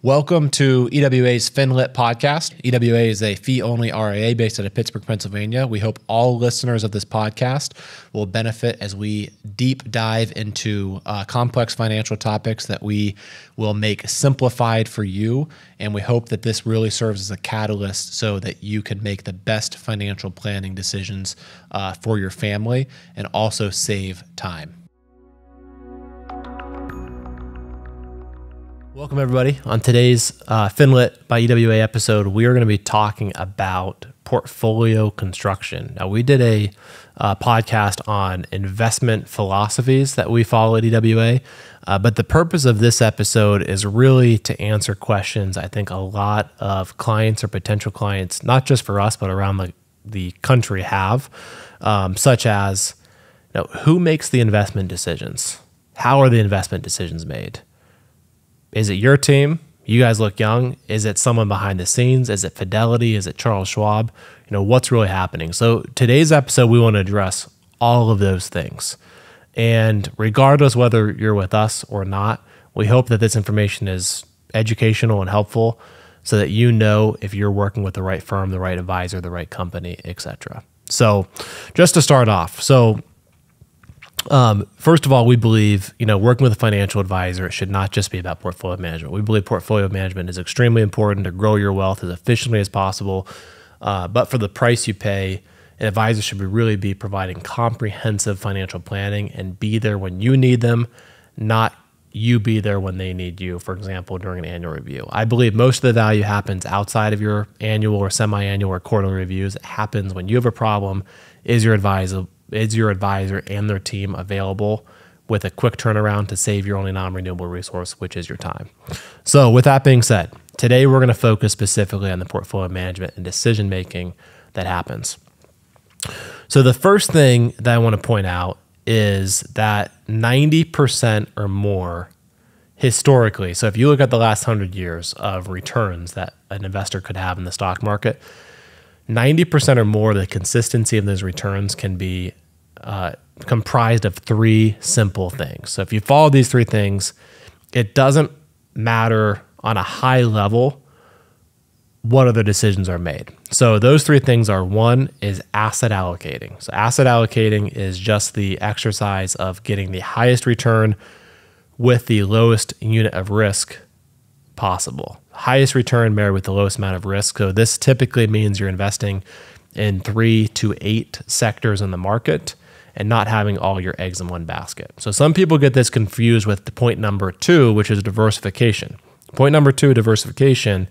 Welcome to EWA's FIN LYT podcast. EWA is a fee-only RIA based out of Pittsburgh, Pennsylvania. We hope all listeners of this podcast will benefit as we deep dive into complex financial topics that we will make simplified for you. And we hope that this really serves as a catalyst so that you can make the best financial planning decisions for your family and also save time. Welcome, everybody. On today's FIN LYT by EWA episode, we are going to be talking about portfolio construction. Now, we did a podcast on investment philosophies that we follow at EWA, but the purpose of this episode is really to answer questions I think a lot of clients or potential clients, not just for us, but around the country have, such as, who makes the investment decisions? How are the investment decisions made? Is it your team? You guys look young. Is it someone behind the scenes? Is it Fidelity? Is it Charles Schwab? What's really happening? So today's episode, we want to address all of those things. And regardless whether you're with us or not, we hope that this information is educational and helpful so that you know if you're working with the right firm, the right advisor, the right company, etc. So just to start off, first of all, we believe, working with a financial advisor, it should not just be about portfolio management. We believe portfolio management is extremely important to grow your wealth as efficiently as possible. But for the price you pay, an advisor should really be providing comprehensive financial planning and be there when you need them, not you be there when they need you, for example, during an annual review. I believe most of the value happens outside of your annual or semi-annual or quarterly reviews. It happens when you have a problem. Is your advisor and their team available with a quick turnaround to save your only non-renewable resource, which is your time? So with that being said, today we're going to focus specifically on the portfolio management and decision-making that happens. So the first thing that I want to point out is that 90% or more historically, so if you look at the last 100 years of returns that an investor could have in the stock market, 90% or more of the consistency of those returns can be comprised of three simple things. So if you follow these three things, it doesn't matter on a high level what other decisions are made. So those three things are: one is asset allocating. So asset allocating is just the exercise of getting the highest return with the lowest unit of risk possible. Highest return married with the lowest amount of risk. So this typically means you're investing in 3 to 8 sectors in the market and not having all your eggs in one basket. So some people get this confused with the point number 2, which is diversification. Point number 2, diversification,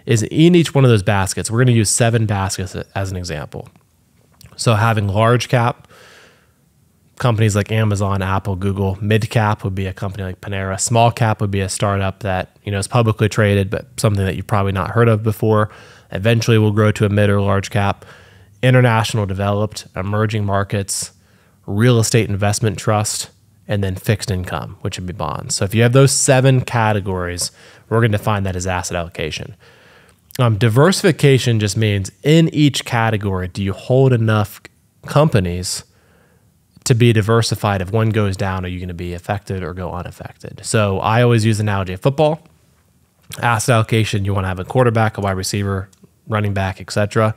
is in each one of those baskets. We're going to use 7 baskets as an example. So having large cap companies like Amazon, Apple, Google. Mid cap would be a company like Panera. Small cap would be a startup that is publicly traded, but something that you've probably not heard of before. Eventually will grow to a mid or large cap. International developed, emerging markets, real estate investment trust, and then fixed income, which would be bonds. So if you have those 7 categories, we're going to define that as asset allocation. Diversification just means in each category, do you hold enough companies to be diversified? If one goes down, are you going to be affected or go unaffected? So I always use the analogy of football. Asset allocation, you want to have a quarterback, a wide receiver, running back, etc.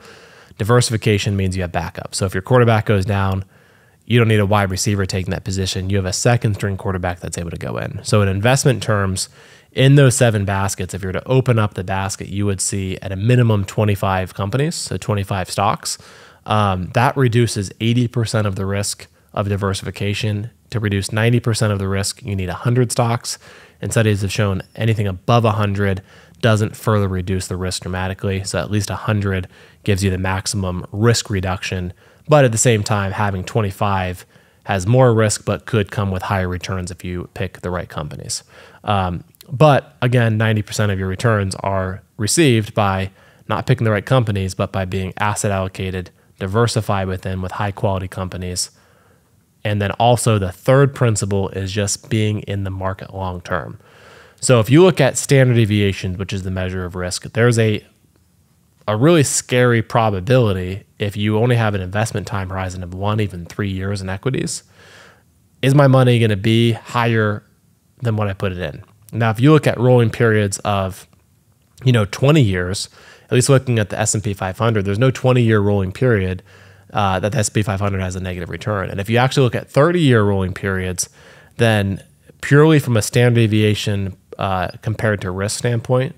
Diversification means you have backup. So if your quarterback goes down, you don't need a wide receiver taking that position. You have a second string quarterback that's able to go in. So in investment terms, in those 7 baskets, if you were to open up the basket, you would see at a minimum 25 companies, so 25 stocks. That reduces 80% of the risk of diversification. To reduce 90% of the risk, you need 100 stocks. And studies have shown anything above 100 doesn't further reduce the risk dramatically. So at least 100 gives you the maximum risk reduction. But at the same time, having 25 has more risk, but could come with higher returns if you pick the right companies. But again, 90% of your returns are received by not picking the right companies, but by being asset allocated, diversified within with high quality companies. And then also the third principle is just being in the market long term. So if you look at standard deviation, which is the measure of risk, there's a really scary probability if you only have an investment time horizon of 1, even 3 years in equities. Is my money going to be higher than what I put it in? Now, if you look at rolling periods of 20 years, at least looking at the S&P 500, there's no 20-year rolling period that the S&P 500 has a negative return. And if you actually look at 30-year rolling periods, then purely from a standard deviation compared to risk standpoint,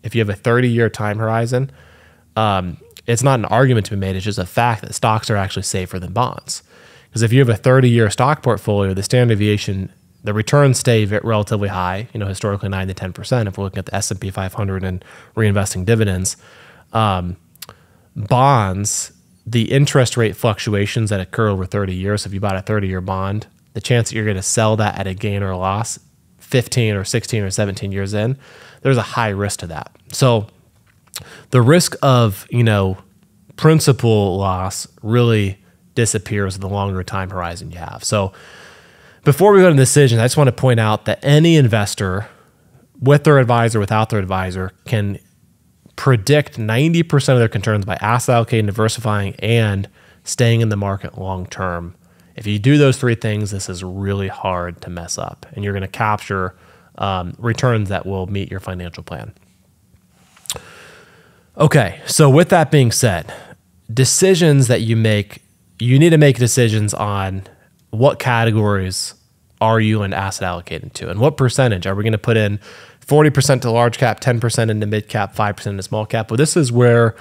if you have a 30-year time horizon, it's not an argument to be made. It's just a fact that stocks are actually safer than bonds. Because if you have a 30-year stock portfolio, the standard deviation, the returns stay relatively high, historically 9 to 10%. If we're looking at the S&P 500 and reinvesting dividends, bonds, the interest rate fluctuations that occur over 30 years. So if you bought a 30-year bond, the chance that you're going to sell that at a gain or a loss 15 or 16 or 17 years in, there's a high risk to that. So the risk of, principal loss really disappears the longer time horizon you have. So before we go to decisions, I just want to point out that any investor, with their advisor, without their advisor, can predict 90% of their concerns by asset allocating, diversifying, and staying in the market long term. If you do those three things, this is really hard to mess up, and you're going to capture returns that will meet your financial plan. Okay, so with that being said, decisions that you make, you need to make decisions on what categories are you and asset allocated to, and what percentage. Are we going to put in 40% to large cap, 10% into mid cap, 5% into small cap? Well, this is where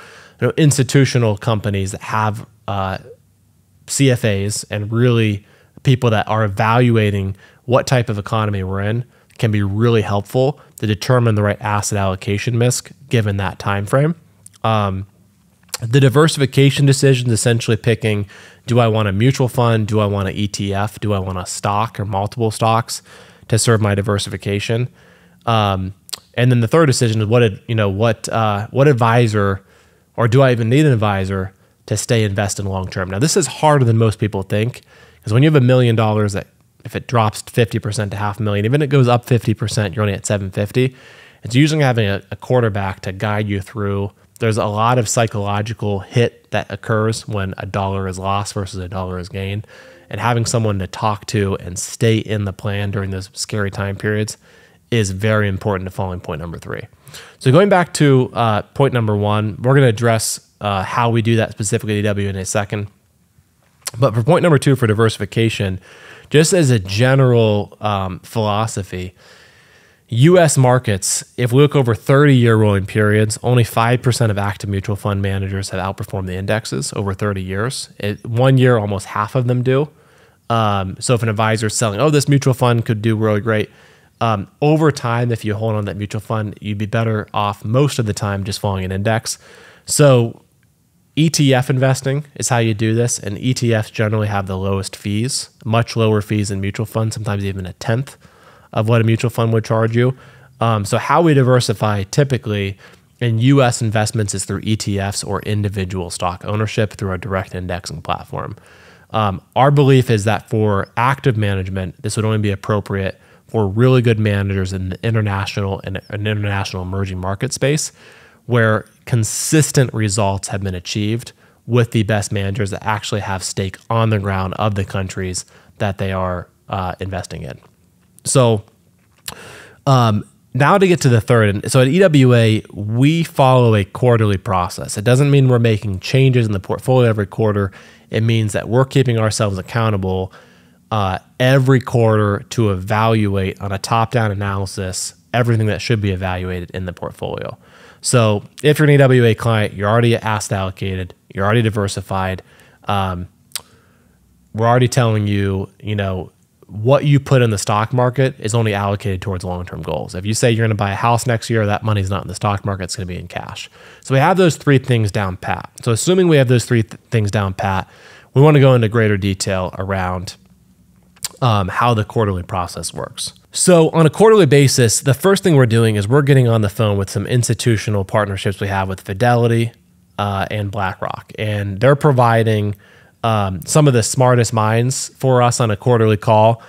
institutional companies that have CFAs and really people that are evaluating what type of economy we're in can be really helpful to determine the right asset allocation risk given that time frame. The diversification decision is essentially picking, do I want a mutual fund? Do I want an ETF? Do I want a stock or multiple stocks to serve my diversification? And then the third decision is what advisor, or do I even need an advisor to stay invested long term? Now, this is harder than most people think, because when you have $1 million, that if it drops 50% to $500,000, even if it goes up 50%, you're only at $750. It's usually having a quarterback to guide you through. There's a lot of psychological hit that occurs when a dollar is lost versus a dollar is gained, and having someone to talk to and stay in the plan during those scary time periods is very important to following point number 3. So going back to point number 1, we're going to address how we do that specifically at EW in a second. But for point number 2, for diversification, just as a general philosophy, U.S. markets, if we look over 30-year rolling periods, only 5% of active mutual fund managers have outperformed the indexes over 30 years. 1 year, almost half of them do. So if an advisor is selling, this mutual fund could do really great, over time, if you hold on to that mutual fund, you'd be better off most of the time just following an index. So ETF investing is how you do this, and ETFs generally have the lowest fees, much lower fees than mutual funds, sometimes even a tenth of what a mutual fund would charge you. So how we diversify typically in U.S. investments is through ETFs or individual stock ownership through our direct indexing platform. Our belief is that for active management, this would only be appropriate for really good managers in the international and an international emerging market space, where consistent results have been achieved with the best managers that actually have stake on the ground of the countries that they are investing in. So now to get to the third. So at EWA, we follow a quarterly process. It doesn't mean we're making changes in the portfolio every quarter. It means that we're keeping ourselves accountable every quarter to evaluate on a top-down analysis everything that should be evaluated in the portfolio. So if you're an EWA client, you're already asset allocated, you're already diversified. We're already telling you, what you put in the stock market is only allocated towards long-term goals. If you say you're going to buy a house next year, that money's not in the stock market, it's going to be in cash. So we have those 3 things down pat. So assuming we have those 3 things down pat, we want to go into greater detail around how the quarterly process works. So on a quarterly basis, the first thing we're doing is we're getting on the phone with some institutional partnerships we have with Fidelity and BlackRock, and they're providing some of the smartest minds for us on a quarterly call,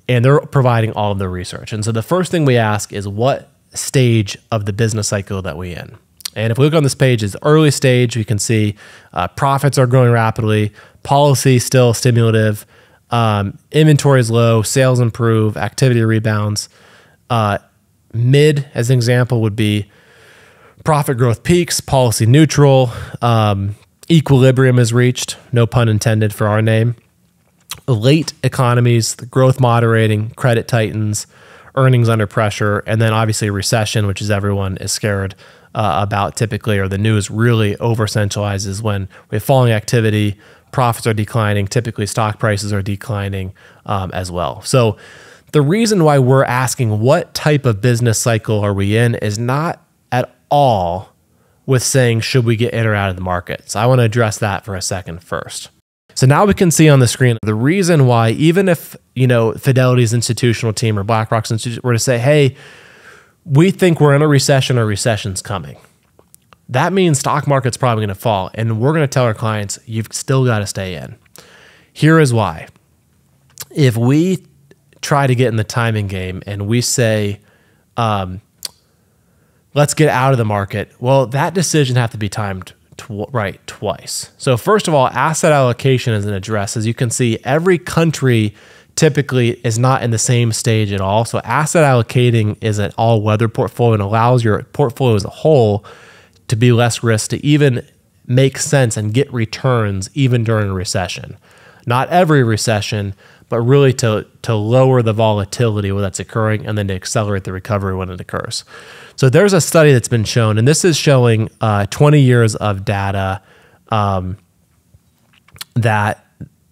and they're providing all of the research. And so the first thing we ask is what stage of the business cycle that we're in. And if we look on this page, it's early stage. We can see profits are growing rapidly, policy still stimulative, inventory is low, sales improve, activity rebounds. Mid, as an example, would be profit growth peaks, policy neutral, equilibrium is reached, no pun intended for our name. Late economies, the growth moderating, credit tightens, earnings under pressure, and then obviously recession, which is everyone is scared about typically, or the news really over-centralizes when we have falling activity, profits are declining, typically stock prices are declining as well. So the reason why we're asking what type of business cycle are we in is not at all with saying, should we get in or out of the market? So I want to address that for a second first. So now we can see on the screen the reason why, even if, Fidelity's institutional team or BlackRock's institution were to say, hey, we think we're in a recession or recession's coming, that means stock market's probably going to fall. And we're going to tell our clients, you've still got to stay in. Here is why. If we try to get in the timing game and we say, let's get out of the market, well, that decision has to be timed right twice. So first of all, asset allocation is an address. As you can see, every country typically is not in the same stage at all. So asset allocating is an all-weather portfolio and allows your portfolio as a whole to be less risk, to even make sense and get returns even during a recession. Not every recession, but really to lower the volatility when that's occurring and then to accelerate the recovery when it occurs. So there's a study that's been shown, and this is showing 20 years of data that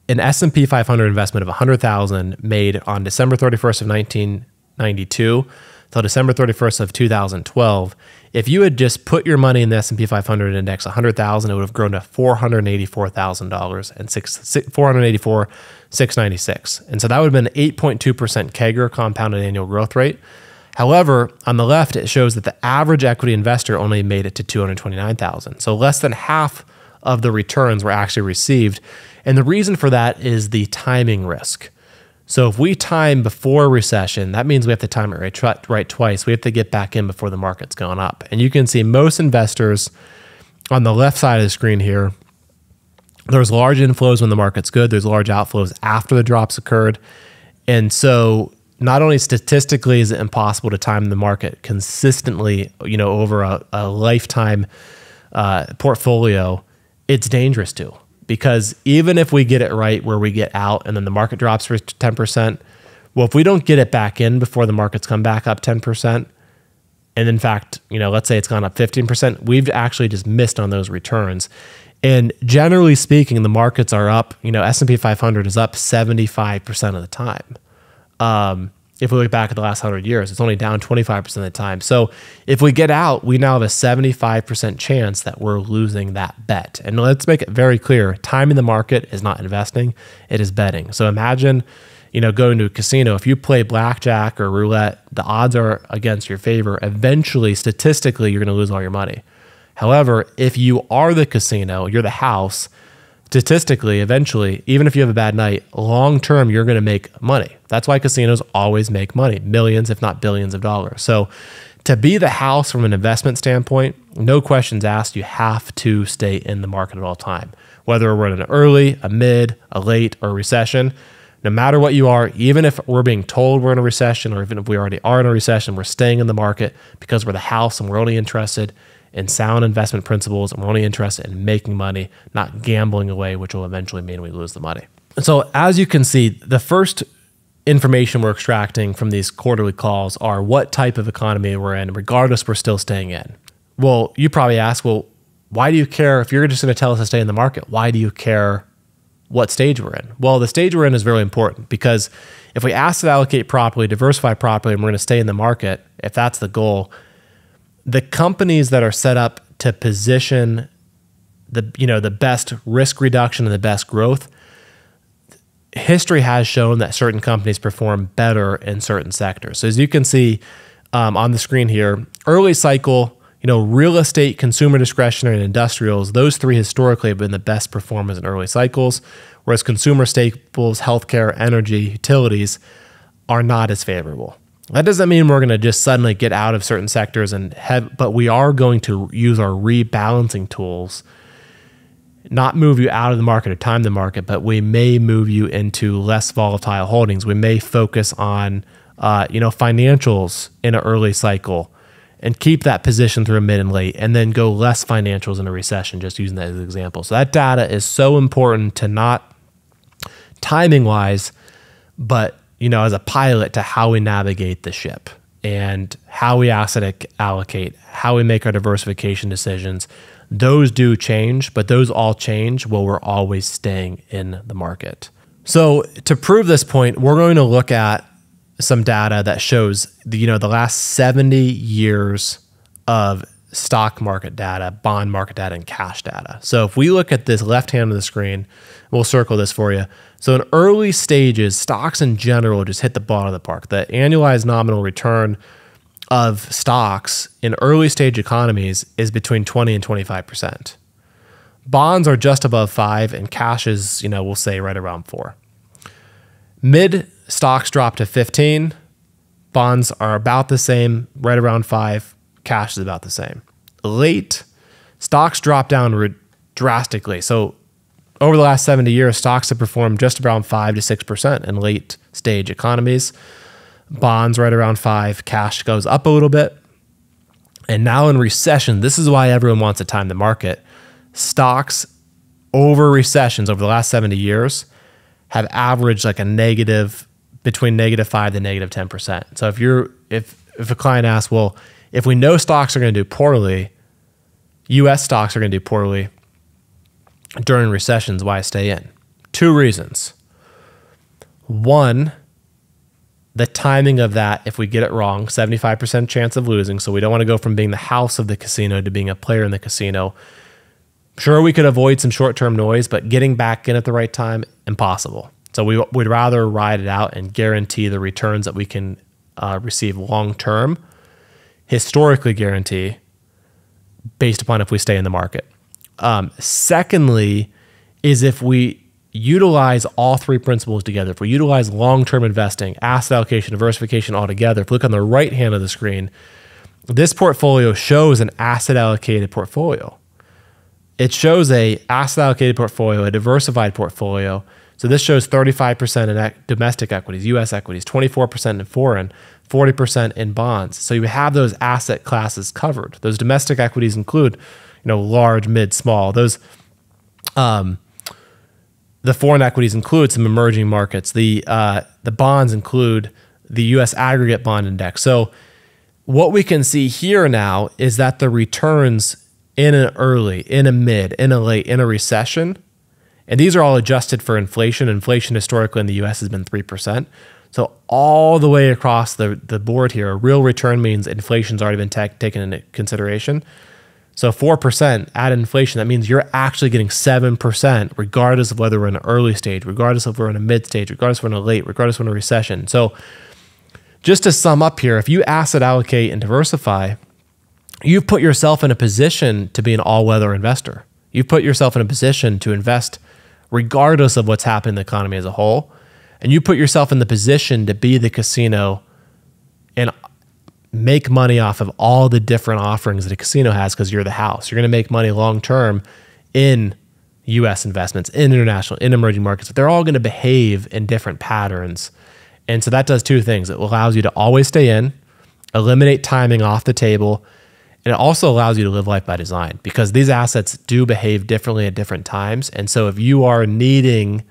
an S&P 500 investment of $100,000 made on December 31st of 1992 till December 31st of 2012. If you had just put your money in the S&P 500 index, $100,000, it would have grown to $484,000 and $484,696. And so that would have been 8.2% CAGR, compounded annual growth rate. However, on the left, it shows that the average equity investor only made it to $229,000. So less than half of the returns were actually received. And the reason for that is the timing risk. So if we time before recession, that means we have to time it right twice. We have to get back in before the market's gone up. And you can see most investors on the left side of the screen here, there's large inflows when the market's good. There's large outflows after the drops occurred. And so not only statistically is it impossible to time the market consistently, over a lifetime portfolio, it's dangerous to. Because even if we get it right where we get out and then the market drops for 10%, well, if we don't get it back in before the market's come back up 10%, and in fact, let's say it's gone up 15%, we've actually just missed on those returns. And generally speaking, the markets are up, S&P 500 is up 75% of the time. If we look back at the last 100 years, it's only down 25% of the time. So if we get out, we now have a 75% chance that we're losing that bet. And let's make it very clear, timing the market is not investing, it is betting. So imagine, going to a casino, if you play blackjack or roulette, the odds are against your favor. Eventually, statistically, you're going to lose all your money. However, if you are the casino, you're the house, statistically, eventually, even if you have a bad night, long-term, you're going to make money. That's why casinos always make money, millions, if not billions of dollars. So to be the house from an investment standpoint, no questions asked, you have to stay in the market at all time. Whether we're in an early, a mid, a late, or a recession, no matter what you are, even if we're being told we're in a recession, or even if we already are in a recession, we're staying in the market because we're the house and we're only interested in sound investment principles, and we're only interested in making money, not gambling away, which will eventually mean we lose the money. So as you can see, the first information we're extracting from these quarterly calls are what type of economy we're in. Regardless, we're still staying in. Well, you probably ask, well, why do you care if you're just going to tell us to stay in the market? Why do you care what stage we're in? Well, the stage we're in is very important because if we ask to allocate properly, diversify properly, and we're going to stay in the market, if that's the goal, the companies that are set up to position the best risk reduction and the best growth, history has shown that certain companies perform better in certain sectors. So as you can see on the screen here, early cycle, real estate, consumer discretionary, and industrials, those three historically have been the best performers in early cycles, whereas consumer staples, healthcare, energy, utilities are not as favorable. That doesn't mean we're going to just suddenly get out of certain sectors but we are going to use our rebalancing tools, not move you out of the market or time the market, but we may move you into less volatile holdings. We may focus on, financials in an early cycle and keep that position through a mid and late, and then go less financials in a recession, just using that as an example. So that data is so important to not timing wise, but as a pilot to how we navigate the ship and how we asset allocate, how we make our diversification decisions. Those do change, but those all change while we're always staying in the market. So to prove this point, we're going to look at some data that shows the last 70 years of stock market data, bond market data, and cash data. So if we look at this left hand of the screen, we'll circle this for you. So in early stages, stocks in general just hit the bottom of the park. The annualized nominal return of stocks in early stage economies is between 20 and 25%. Bonds are just above 5, and cash is, we'll say right around 4. Mid stocks drop to 15. Bonds are about the same, right around 5. Cash is about the same. Late stocks drop down drastically. So over the last 70 years, stocks have performed just around 5 to 6% in late stage economies. Bonds right around 5. Cash goes up a little bit. And now in recession, this is why everyone wants to time the market. Stocks over recessions over the last 70 years have averaged like between -5 to -10%. So if a client asks, well, if we know stocks are going to do poorly, U.S. stocks are going to do poorly during recessions, why stay in? 2 reasons. One, the timing of that, if we get it wrong, 75% chance of losing. So we don't want to go from being the house of the casino to being a player in the casino. Sure, we could avoid some short-term noise, but getting back in at the right time, impossible. So we'd rather ride it out and guarantee the returns that we can receive long-term, historically guarantee, based upon if we stay in the market. Secondly, is if we utilize all 3 principles together, if we utilize long-term investing, asset allocation, diversification all together, if we look on the right hand of the screen, this portfolio shows an asset allocated portfolio. It shows a asset allocated portfolio, a diversified portfolio. So this shows 35% in domestic equities, U.S. equities, 24% in foreign, 40% in bonds. So you have those asset classes covered. Those domestic equities include, large, mid, small. Those, the foreign equities include some emerging markets. The bonds include the U.S. aggregate bond index. So what we can see here now is that the returns in an early, in a mid, in a late, in a recession, and these are all adjusted for inflation. Inflation historically in the U.S. has been 3%. So all the way across the board here, a real return means inflation's already been taken into consideration. So 4% add inflation, that means you're actually getting 7% regardless of whether we're in an early stage, regardless of we're in a mid stage, regardless of we're in a late, regardless of we're in a recession. So just to sum up here, if you asset allocate and diversify, you've put yourself in a position to be an all-weather investor. You've put yourself in a position to invest regardless of what's happening in the economy as a whole. And you put yourself in the position to be the casino and make money off of all the different offerings that a casino has because you're the house. You're going to make money long-term in U.S. investments, in international, in emerging markets. But they're all going to behave in different patterns. And so that does 2 things. It allows you to always stay in, eliminate timing off the table, and it also allows you to live life by design because these assets do behave differently at different times. And so if you are needing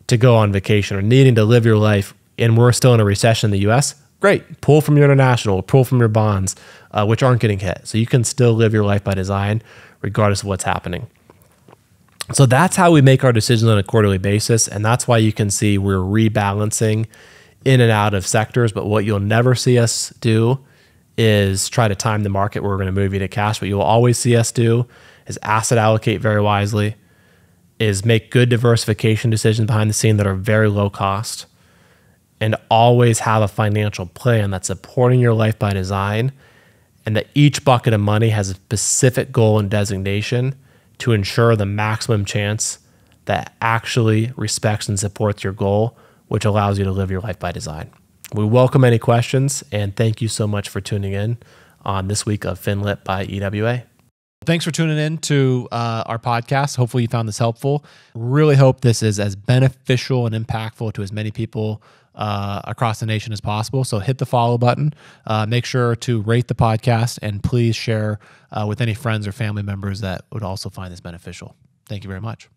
to go on vacation or needing to live your life and we're still in a recession in the U.S., great. Pull from your international, pull from your bonds, which aren't getting hit. So you can still live your life by design regardless of what's happening. So that's how we make our decisions on a quarterly basis. And that's why you can see we're rebalancing in and out of sectors. But what you'll never see us do is try to time the market where we're going to move you to cash. What you'll always see us do is asset allocate very wisely, is make good diversification decisions behind the scene that are very low cost, and always have a financial plan that's supporting your life by design, and that each bucket of money has a specific goal and designation to ensure the maximum chance that actually respects and supports your goal, which allows you to live your life by design. We welcome any questions, and thank you so much for tuning in on this week of FIN LYT by EWA. Thanks for tuning in to our podcast. Hopefully you found this helpful. Really hope this is as beneficial and impactful to as many people across the nation as possible. So hit the follow button. Make sure to rate the podcast, and please share with any friends or family members that would also find this beneficial. Thank you very much.